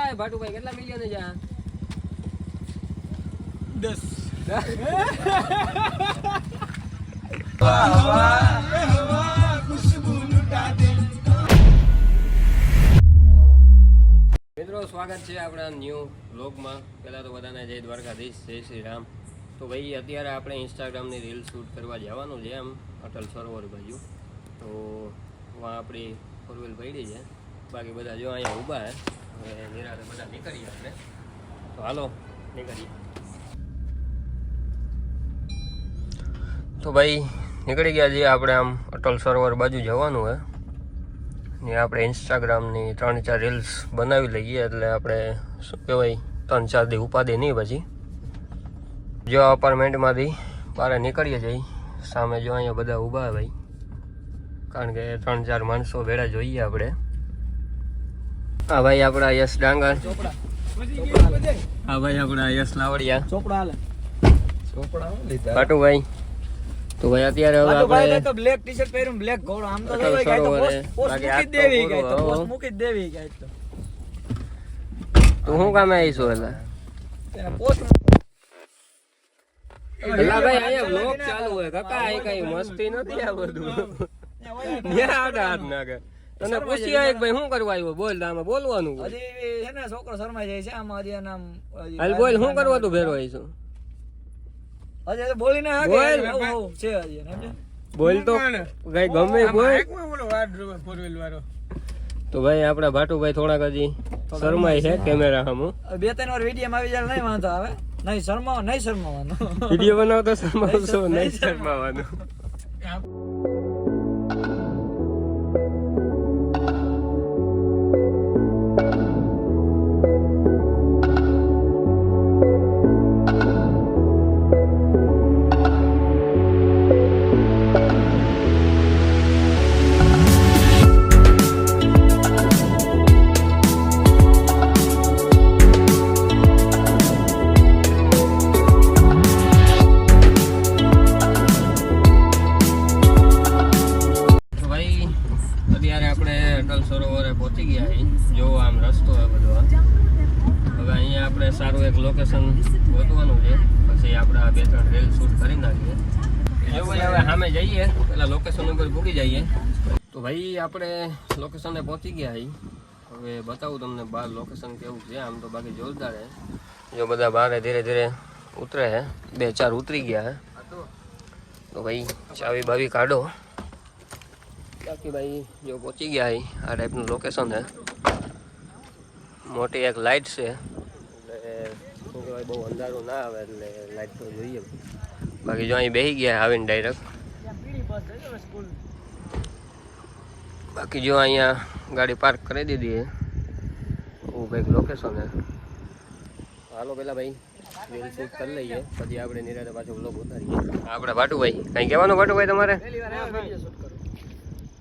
ભાઈ ભાટુભાઈ કેટલા મિલિયન જા 10 મિત્રો સ્વાગત છે આપણા ન્યૂ વ્લોગમાં. પહેલાં તો બધાને જય દ્વારકાધીશ, જય શ્રી રામ. તો ભાઈ અત્યારે આપણે ઇન્સ્ટાગ્રામની રીલ શૂટ કરવા જવાનું છે એમ અટલ સરોવર બાજુ. તો વहाँ આપણી ફોર વ્હીલ પડી છે, બાકી બધા જો અહીંયા ઊભા છે. હવે નિરાતે બધા નીકળીએ આપણે. તો હાલો નીકળીએ. તો ભાઈ નીકળી ગયા છીએ આપણે આમ અટલ સરોવર બાજુ જવાનું છે ને. આપણે ઇન્સ્ટાગ્રામની 3-4 રીલ્સ બનાવી લઈએ એટલે આપણે શું કહેવાય 3-4 દી ઉપાધિ નહીં. પછી જો અપાર્ટમેન્ટમાંથી બહાર નીકળીએ જઈ સામે જો અહીંયા બધા ઊભા ભાઈ, કારણ કે 3-4 માણસો ભેળા જોઈએ આપણે. હા ભાઈ આપણા યશ ડાંગર, હા ભાઈ આપણા યશ લાવડિયા, ભાટુભાઈ. તો ભાઈ અત્યારે હવે આપણે તો બ્લેક ટી-શર્ટ પહેર્યું, બ્લેક ઘોડો આમ તો હોય ગાય તો પોસ્ટ મૂકી દેવી ગાય તો પોસ્ટ મૂકી દેવી ગાય તો. તું શું કામે આવીશું એટલે તેના પોસ્ટ એલા ભાઈ અહીંયા વ્લોગ ચાલુ હોય કાકા, આ કઈ મસ્તી નથી આ બધું. ન્યા આડા હાથ નાખે. તને પૂછી આય કે ભાઈ શું કરવા આવ્યો, બોલ. આમાં બોલવાનું હજી છે ને છોકરો શરમાઈ જાય છે આમાં. હજી નામ હાલ બોલ, શું કરવા તું ભેરો આવીશું? હજી બોલીને હા બોલ. કે આવું છે હજી સમજે. બોલ તો કઈ ગમે બોલ. તો ભાઈ આપડા ભાટુભાઈ થોડાક હજી શરમાય છે કેમેરા સામે. 2-3 વાર વિડીયો માં આવી જાય નહીં વાંધો આવે. નહીં શરમાવાનું. વિડીયો બનાવતો શરમાવશો નહીં, શરમાવાનું. અટલ સરોવરે પહોંચી ગયા છે. જો આમ રસ્તો છે બધો. હવે અહીંયા આપણે સારું એક લોકેશન ગોતવાનું છે, પછી આપણે 2-3 રીલ શૂટ કરી નાખીએ. જો ભાઈ હવે સામે જઈએ પેલા લોકેશન ઉપર પૂકી જઈએ. તો ભાઈ આપણે લોકેશને પહોંચી ગયા છે. હવે બતાવું તમને બહાર લોકેશન કેવું છે. આમ તો બાકી જોરદાર છે. જો બધા બહાર ધીરે ધીરે ઉતરે છે, 2-4 ઉતરી ગયા છે. તો ભાઈ ચાવી બાવી કાઢો. બાકી ભાઈ જો પહોંચી ગયા છે. આ ટાઈપનું લોકેશન છે. મોટી એક લાઇટ છે એટલે શું કહેવાય બહુ અંધારું ના આવે એટલે લાઇટ તો જોઈએ. બાકી જો અહીં બેસી ગયા આવીને ડાયરેક્ટ. બાકી જો અહીંયા ગાડી પાર્ક કરી દીધી છે. એવું કંઈક લોકેશન છે. હાલો પેલા ભાઈ રીલ શૂટ કરી લઈએ, પછી આપણે નિરાતે પાછો બ્લોગ ઉતારીએ. આપણે ભાટુભાઈ કંઈ કહેવાનું? ભાટુભાઈ તમારે?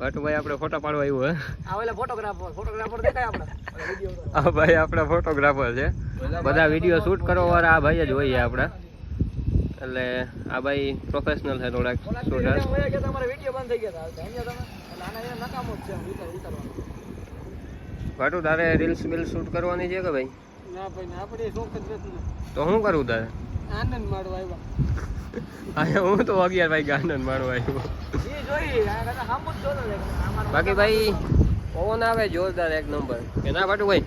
ભાટુભાઈ આપણે ફોટા પાડવા આવ્યું હે. ફોટોગ્રાફર દેખાય આપણા. હા ભાઈ આપણા ફોટોગ્રાફર છે. બધા વિડીયો શૂટ કરવા વાળા આ ભાઈ જ હોય આપણા. એટલે આ ભાઈ પ્રોફેશનલ છે થોડાક શૂટર. ભાટુ તારે રીલ્સ બિલ શૂટ કરવાની છે કે ભાઈ? ના ભાઈ આપણે શોખ જ નથી. તો શું કરવું તારે? આનંદ માણવા આવ્યા. હા હું તો 11 વાગે આનંદ માણવા આવ્યો. બાકી ભાઈ પવન આવે જોરદાર એક નંબર કે ના ભાટુભાઈ?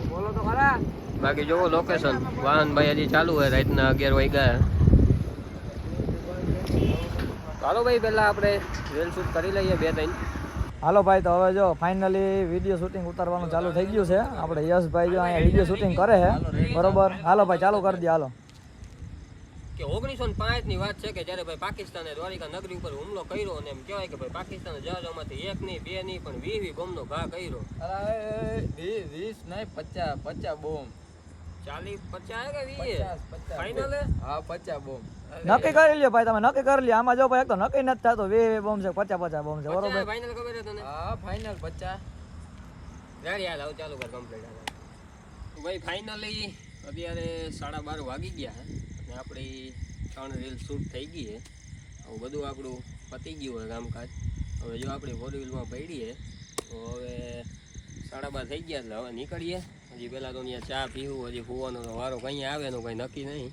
બોલો તો ખરા. બાકી જોવો લોકેશન. વાહન ભાઈ હજી ચાલુ હોય, રાતના 11 વાગ્યા. ચાલો ભાઈ પહેલા આપણે રીલ શૂટ કરી લઈએ 2-3. હાલો ભાઈ તો હવે જો ફાઇનલી વિડીયો શૂટિંગ ઉતારવાનું ચાલુ થઈ ગયું છે. આપણે યશભાઈ જો અહીંયા વિડીયો શૂટિંગ કરે છે બરોબર. હાલો ભાઈ ચાલુ કરી દે. હાલો કે 1905 ની વાત છે કે જ્યારે ભાઈ પાકિસ્તાને દ્વારિકા નગરી ઉપર હુમલો કર્યો અને એમ કહેવાય કે ભાઈ પાકિસ્તાન જહાજોમાંથી 1 નહીં 2 નહીં પણ 20 બોમ્બનો ઘા કર્યો. 20 નહીં 50 બોમ્બ. 40-50 કે 20 ફાઇનલ હે? હા 50 બોમ્બ નક્કી કરી લ્યો ભાઈ. તમે નક્કી કરી લ્યો. આમાં જો ભાઈ એક તો નક્કી નથી થતો. 20 બોમ્બ છે, 50 બોમ્બ છે બરોબર. ફાઇનલ ખબર છે તને? હા ફાઇનલ 50. રેડી હાલ ચાલુ કર કમ્પ્લીટ. તો ભાઈ ફાઇનલી અત્યારે 12:30 વાગી ગયા અને આપણી 3 રીલ શૂટ થઈ ગઈ છે. આવું બધું આપણું પતી ગયું હોય કામકાજ. હવે જો આપણી 4 વ્હીલમાં પડીએ તો હવે 12:30 થઈ ગયા એટલે હવે નીકળીએ. હજી પહેલાં તો અહીંયા ચા પીવું, હજી હોવાનો વારો કંઈ આવે એનું કંઈ નક્કી નહીં.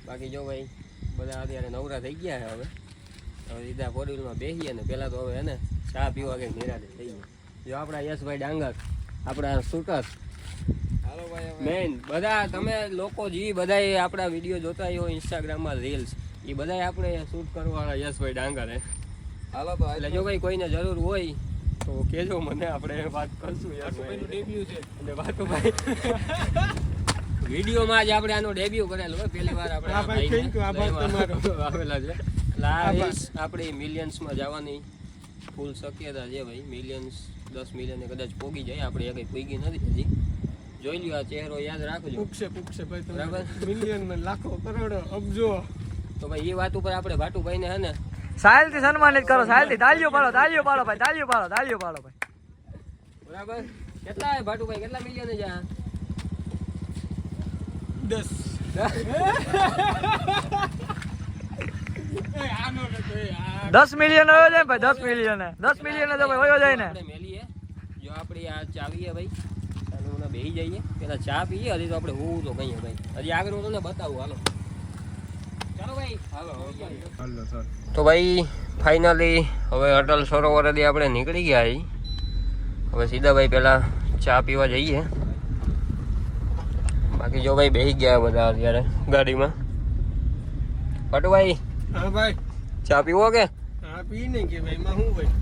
બાકી જો ભાઈ બધા અત્યારે નવરા થઈ ગયા છે. હવે સીધા ફોર વ્હીલમાં બેસીએ ને પહેલાં તો હવે એને ચા પીવા કંઈક નિરાતે થઈ ગયા. જો આપણા યશભાઈ ડાંગર, આપણા શૂટર મેન, બધા તમે લોકો જે બધા આપણા વિડીયો જોતા હોય ઇન્સ્ટાગ્રામમાં રીલ્સ, એ બધા આપણે શૂટ કરવાવાળા યશભાઈ ડાંગર હે. હાલો તો એટલે જો ભાઈ કોઈને જરૂર હોય તો કહેજો મને, આપણે વાત કરશું. વાસુભાઈનું ડેબ્યુ છે અને વાતુભાઈ વિડીયોમાં જ આપણે આનો ડેબ્યુ કરેલો હોય પહેલી વાર આપણે આ ભાઈને આવેલા છે. એટલે આ રીલ્સ આપણી મિલિયન્સમાં જવાની ફૂલ શક્યતા છે ભાઈ. મિલિયન્સ 10 મિલિયન કદાચ પોગી જાય. આપણે એ કંઈ પોગી નથી હજી. જોઈ લ્યો, આ ચહેરો યાદ રાખજો. પૂછશે ભાઈ તમે બરાબર. મિલિયન માં લાખો કરોડો અબજો. તો ભાઈ એ વાત ઉપર આપણે ભાટુભાઈને હે ને સાહેલથી સન્માનિત કરો, સાહેલથી તાળીઓ પાડો ભાઈ, તાળીઓ પાડો ભાઈ. બરાબર. કેટલા હે ભાટુભાઈ, કેટલા મિલિયન છે આ? 10 આનો નતો એ આ 10 મિલિયન હોય જાય ભાઈ, 10 મિલિયન તો ભાઈ વયો જાય ને. આપણે મેલીએ. જો આપણી આ ચાવીએ ભાઈ, ચાલો બેસી જઈએ, પેલા ચા પીએ. હજી તો આપણે હોવું તો કહીએ ભાઈ, હજી આગળ હું તમને બતાવું. હાલો ચાલો ભાઈ, હાલો સર. તો ભાઈ ફાઇનલી હવે અટલ સરોવરથી આપણે નીકળી ગયા છીએ. હવે સીધા ભાઈ પહેલાં ચા પીવા જઈએ. બાકી જો ભાઈ બેસી ગયા બધા અત્યારે ગાડીમાં. પટુભાઈ હા ભાઈ, ચા પીવો કે? હા પી નહીં કે ભાઈ માં હું ભાઈ.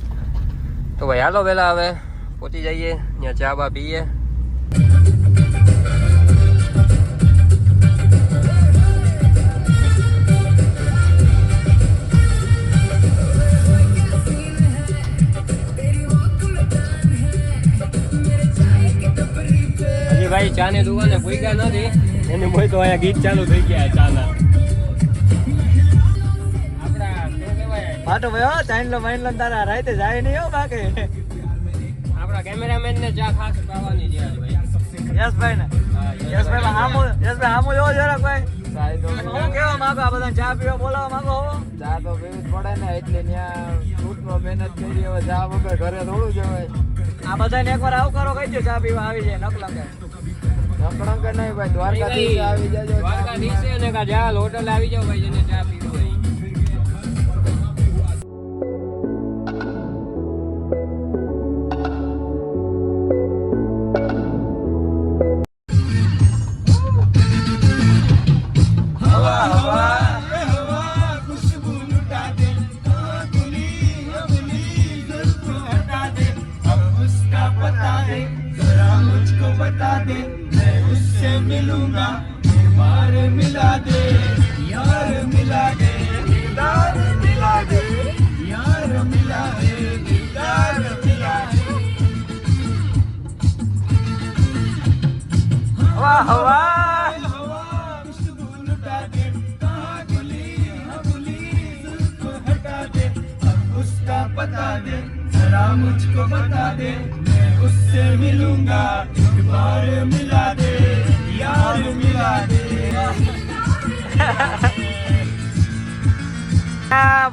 તો ભાઈ હાલો પહેલાં હવે પહોંચી જઈએ ત્યાં, ચા બા પીએ. હજી ભાઈ ચા ની દુકાને ભૂખ્યા નથી, એની મોય તો અહીંયા ગીત ચાલુ થઈ ગયા ચાના. આપણા શું કહેવાય, પાટો ભાઈ હો, ચાઇનલો માઇનલો તારા રાતે જાય નહીં હો બાકી. આપણા કેમેરામેન ને ચા ખાસ પાવાની છે આજે ભાઈ. યશભાઈ ને હા, યશભાઈ આમો જોવો જરાક ભાઈ. હું કેવા માંગો, આ બધા ચા પીવા બોલાવવા માંગો હો? ચા તો પીવું જ પડે ને, એટલે ત્યાં ફૂટમાં મહેનત કરી. હવે ચા વગર ઘરે થોડું જવાય. આ બધાને એકવાર આવું કરો, કહી દો ચા પીવા આવી જાય નકલંગે. નકળંક નહીં ભાઈ, દ્વારકાધીશ આવી જાજો. દ્વારકાધીશ છે ને કા જાલ હોટલ આવી જાવ ભાઈ, જેને ચા પીવી હોય. मुझको बता दे, मैं उससे मिलूंगा, एक बार मिला दे, यार मिला दे.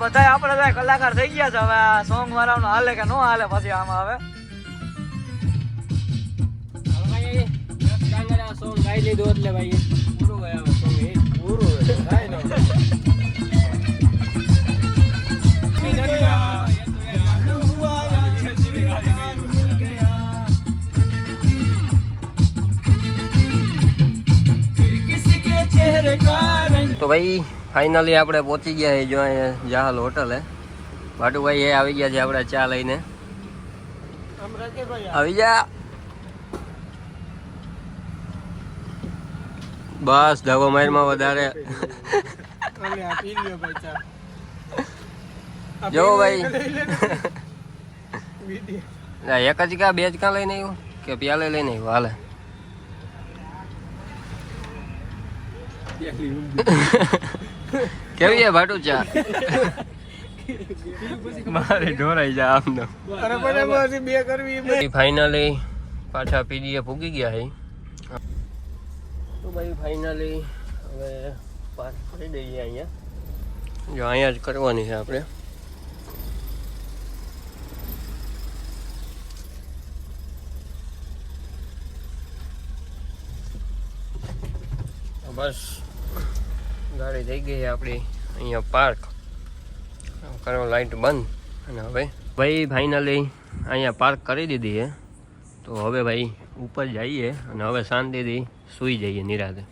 બધા આપણે કલાકાર થઈ ગયા છે. હવે આ સોંગ વાળાનું હાલે કે નો હાલે પછી આમાં હવે સોંગ ગાઈ લીધું એટલે ભાઈ પૂરું હોય. હવે સોંગ એ પૂરું હોય. તો ભાઈ ફાઇનલી આપણે પહોંચી ગયા છે જો અહીંયા જહાલ હોટલ હે. ભાટુભાઈ એ આવી ગયા છે આપણે ચા લઈને. આવી જા. બસ ધાબો મારમાં વધારે જો ભાઈ એક જ કા બે જ કા લઈને આવ્યો કે પ્યાલે લઈને આવ્યો? હાલે કેવી છે ભાટુ ચા? મારે ઢોરાઈ જા આમ. ફાઇનલી પાછા પીડીએ ભૂગી ગયા છે. તો ભાઈ ફાઇનલી હવે પાસ કરી દઈએ અહીંયા. જો અહીંયા જ કરવાની છે આપણે. બસ ગાડી થઈ ગઈ છે આપણી અહીંયા પાર્ક કરો, લાઈટ બંધ. અને હવે ભાઈ ફાઇનલી અહીંયા પાર્ક કરી દીધી છે. તો હવે ભાઈ ઉપર જઈએ અને હવે શાંતિથી સૂઈ જઈએ નિરાતે.